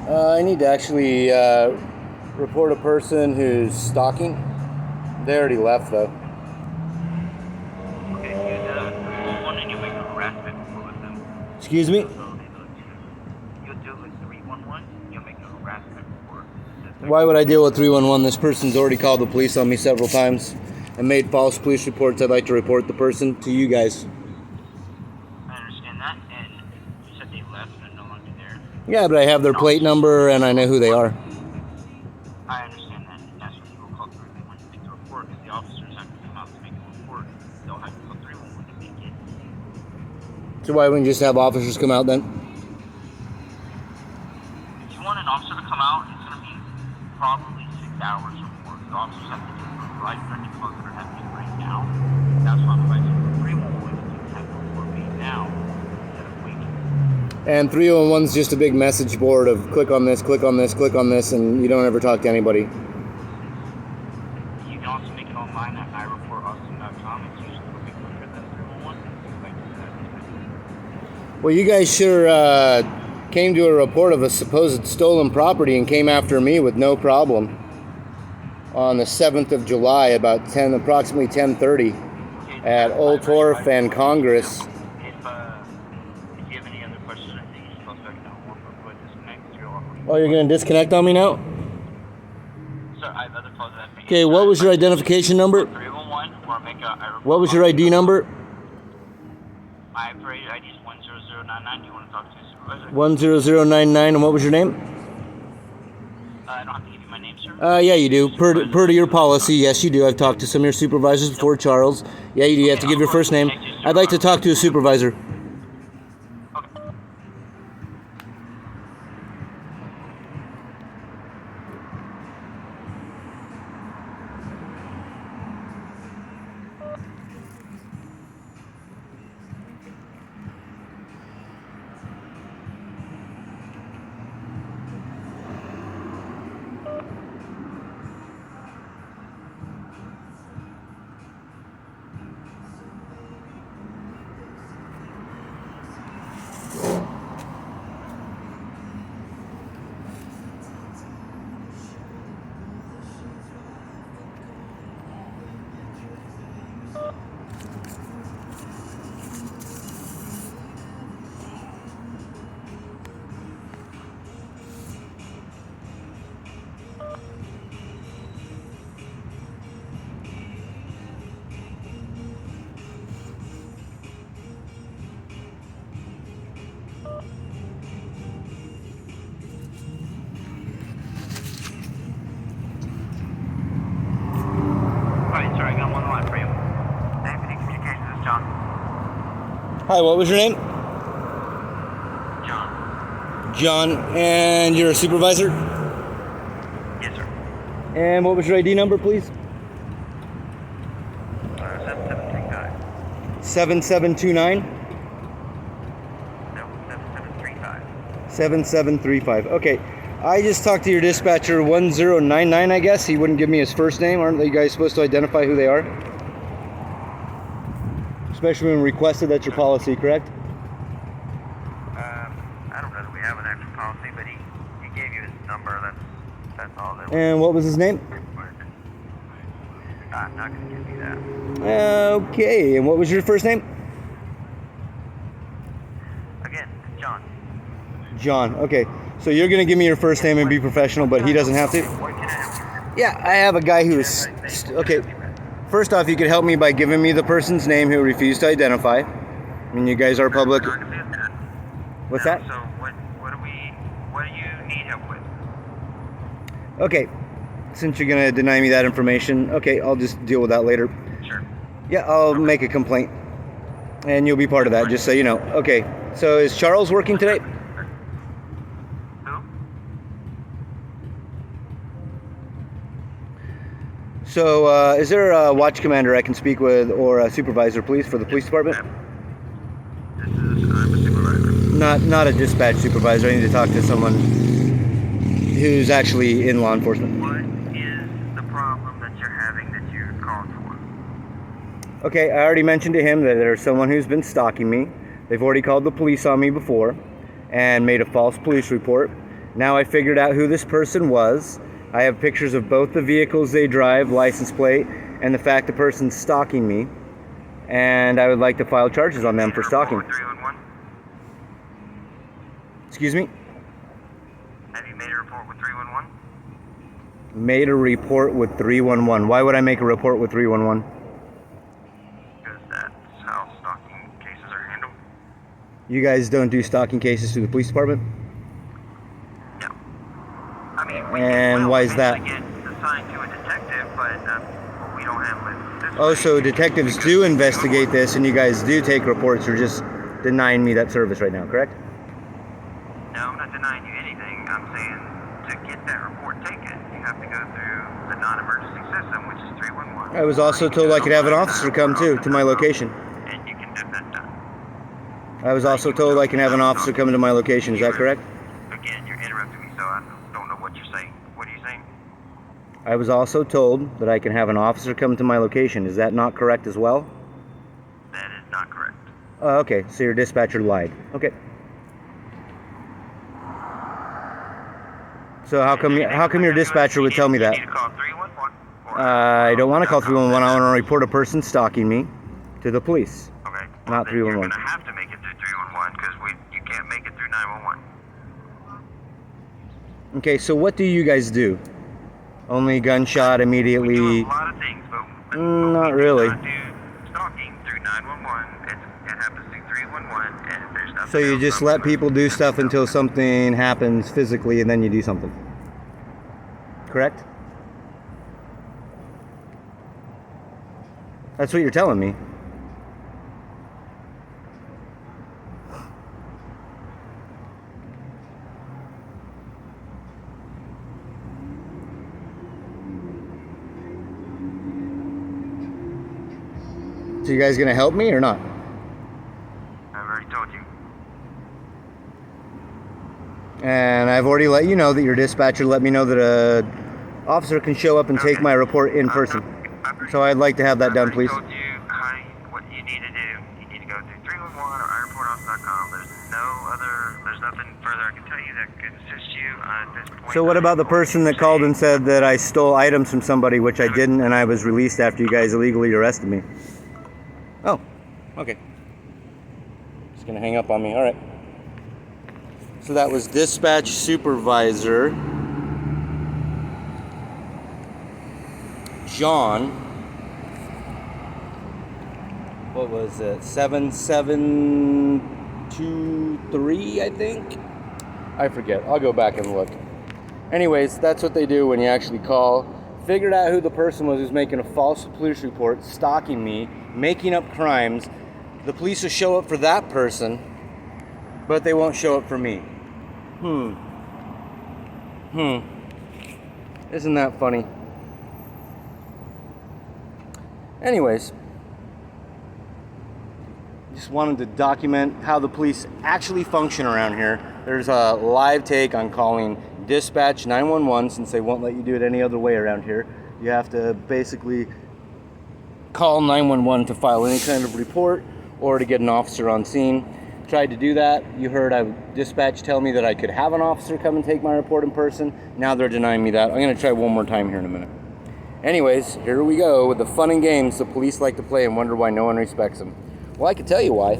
I need to actually report a person who's stalking. They already left, though. Okay, you did a 311 and you make a harassment report with them. Excuse me? You'll do a 311, you'll make a harassment report. Why would I deal with 311? This person's already called the police on me several times and made false police reports. I'd like to report the person to you guys. I understand that, and you said they left and they're no longer there. Yeah, but I have their plate number and I know who they are. I understand that, and that's when you will call 311 to make the report, because the officers have to come out to make a report. They'll have to call 311 to make it. So why wouldn't you just have officers come out then? If you want an officer to come out, it's going to be probably 6 hours or more. The officers have to do it for life-threatening calls that are happening right now. That's why I'm advising for 311 to have the report made now instead of waiting. And 311's just a big message board of click on this, click on this, click on this, and you don't ever talk to anybody. You can also make it online at ireportaustin.com. It's usually a little bit quicker than 311. Well, you guys sure came to a report of a supposed stolen property and came after me with no problem on the 7th of July, about approximately 10:30 at Old Torf and Congress. If you have any other questions, I think you should call back now. We'll go ahead and disconnect your offer. Oh, you're going to disconnect on me now? Sir, I have other calls that I think. Okay, what was your identification number? 311 or make a What was your ID number? My operator ID is 10099. Do you want to talk to the supervisor? 10099, and what was your name? I don't have to give you my name, sir. Yeah, you do. Per to your policy, yes, you do. I've talked to some of your supervisors before, Charles. Yeah, you do. You have to give your first name. I'd like to talk to a supervisor. Okay. Alright, sir, I got one line for you. Deputy Communications is John. Hi, what was your name? John. John, and you're a supervisor? Yes, sir. And what was your ID number, please? 7735. 7729? No, 7735. 7735. Okay. I just talked to your dispatcher 1099, I guess. He wouldn't give me his first name. Aren't you guys supposed to identify who they are? Especially when requested, that's your policy, correct? I don't know that we have an actual policy, but he gave you his number. That's all that. And what was his name? I'm not going to give you that. Okay. And what was your first name? Again, John. John. Okay. So you're going to give me your first name and be professional, but he doesn't have to? What can I help you? Yeah, I have a guy who's... Okay. First off, you could help me by giving me the person's name who refused to identify. I mean, you guys are public... What's that? So what do you need help with? Okay. Since you're going to deny me that information, okay, I'll just deal with that later. Sure. Yeah, I'll make a complaint. And you'll be part of that, just so you know. Okay, so is Charles working today? Who? So, is there a watch commander I can speak with, or a supervisor, please, for the police department? I'm a supervisor. Not a dispatch supervisor. I need to talk to someone who's actually in law enforcement. What is the problem that you're having that you called for? Okay, I already mentioned to him that there's someone who's been stalking me. They've already called the police on me before and made a false police report. Now I figured out who this person was. I have pictures of both the vehicles they drive, license plate, and the fact the person's stalking me. And I would like to file charges on them for stalking. Excuse me? Have you made a report with 311? Made a report with 311. Why would I make a report with 311? Because that's how stalking cases are handled. You guys don't do stalking cases through the police department? No. I mean, And why is that? Get assigned to a detective, but we don't handle it. Oh, so detectives do investigate this, and you guys do take reports. You're just denying me that service right now, correct? No, I'm not denying you anything. I'm saying to get that report taken, you have to go through the non-emergency system, which is 311. I was also told I could have an officer come too to my location. And you can get that done. I was also told I can have an officer come to my location. Is that correct? Again, you're interrupting me, so I don't know what you're saying. What are you saying? I was also told that I can have an officer come to my location. Is that not correct as well? That is not correct. Oh, okay. So your dispatcher lied. Okay. So how come your dispatcher would tell me that? You need to call 311. I don't want to call 311. I want to report a person stalking me to the police. Okay. Not 311. You're going to have to make it through 311 because you can't make it through 911. Okay, so what do you guys do? Only gunshot immediately? We do a lot of things, but not really. We do not do stalking through 911. It happens through 311, and there's nothing So you else just let people do stuff until something happens physically, and then you do something. Correct? That's what you're telling me. So you guys gonna help me or not? I've already told you. And I've already let you know that your dispatcher let me know that a officer can show up and take my report in person. So I'd like to have that done, please. I've already told you what you need to do. You need to go through 311 or ireportoff.com. There's nothing further I can tell you that could assist you at this point. So what about the person that called and said that I stole items from somebody, which I didn't, and I was released after you guys illegally arrested me? Oh, okay. Just gonna hang up on me. All right. So that was dispatch supervisor John. What was it? 7723, I think. I forget. I'll go back and look. Anyways, that's what they do when you actually call. Figured out who the person was who's making a false police report, stalking me, making up crimes. The police will show up for that person, but they won't show up for me. Isn't that funny? Anyways, just wanted to document how the police actually function around here. There's a live take on calling dispatch 911 since they won't let you do it any other way around here. You have to basically call 911 to file any kind of report or to get an officer on scene. Tried to do that. You heard dispatch tell me that I could have an officer come and take my report in person. Now they're denying me that. I'm going to try one more time here in a minute. Anyways, here we go with the fun and games the police like to play and wonder why no one respects them. Well, I can tell you why.